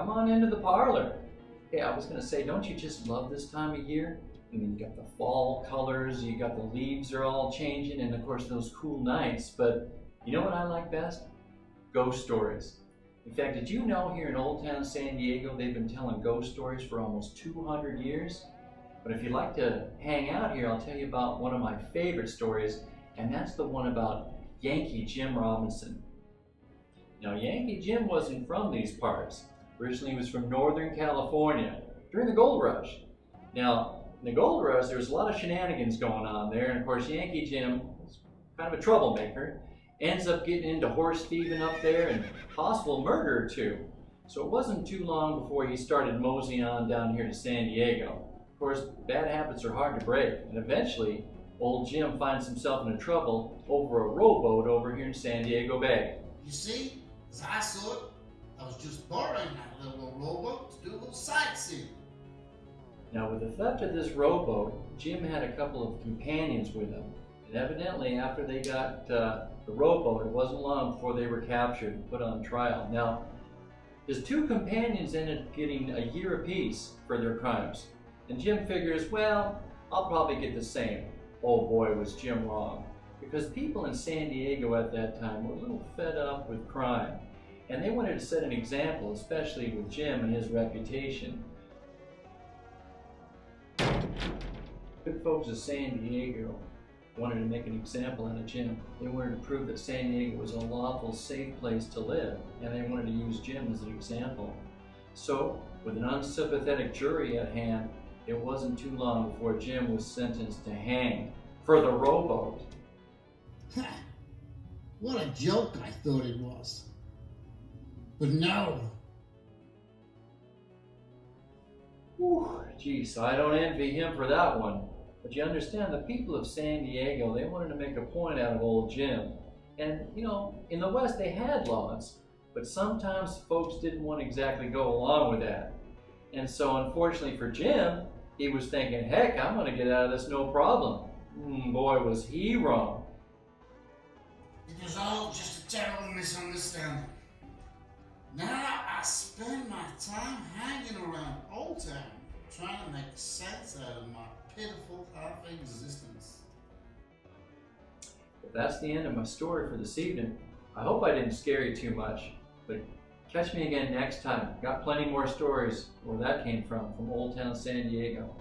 come on into the parlor. Hey, I was gonna say, don't you just love this time of year? I mean, you got the fall colors, you got the leaves are all changing, and of course those cool nights, but you know what I like best? Ghost stories. In fact, did you know here in Old Town San Diego, they've been telling ghost stories for almost 200 years? But if you'd like to hang out here, I'll tell you about one of my favorite stories, and that's the one about Yankee Jim Robinson. Now, Yankee Jim wasn't from these parts. Originally, he was from Northern California during the gold rush. Now, in the gold rush, there was a lot of shenanigans going on there, and of course, Yankee Jim was kind of a troublemaker. Ends up getting into horse thieving up there and possible murder or two. So it wasn't too long before he started moseying on down here to San Diego. Of course, bad habits are hard to break, and eventually, old Jim finds himself into trouble over a rowboat over here in San Diego Bay. You see, as I saw it, I was just borrowing that little rowboat to do a little sightseeing. Now, with the theft of this rowboat, Jim had a couple of companions with him. And evidently, after they got the rowboat, it wasn't long before they were captured and put on trial. Now, his two companions ended up getting a year apiece for their crimes. And Jim figures, well, I'll probably get the same. Oh boy, was Jim wrong. Because people in San Diego at that time were a little fed up with crime. And they wanted to set an example, especially with Jim and his reputation. Good folks of San Diego wanted to make an example out of Jim. They wanted to prove that San Diego was a lawful, safe place to live, and they wanted to use Jim as an example. So, with an unsympathetic jury at hand, it wasn't too long before Jim was sentenced to hang for the rowboat. What a joke I thought it was. But no. Whew, geez, I don't envy him for that one. But you understand, the people of San Diego, they wanted to make a point out of old Jim. And, you know, in the West they had laws, but sometimes folks didn't want to exactly go along with that. And so, unfortunately for Jim, he was thinking, heck, I'm going to get out of this no problem. Boy, was he wrong. It was all just a terrible misunderstanding. Now I spend my time hanging around Old Town, trying to make sense out of my pitiful half existence. But that's the end of my story for this evening. I hope I didn't scare you too much, but catch me again next time. Got plenty more stories where that came from Old Town San Diego.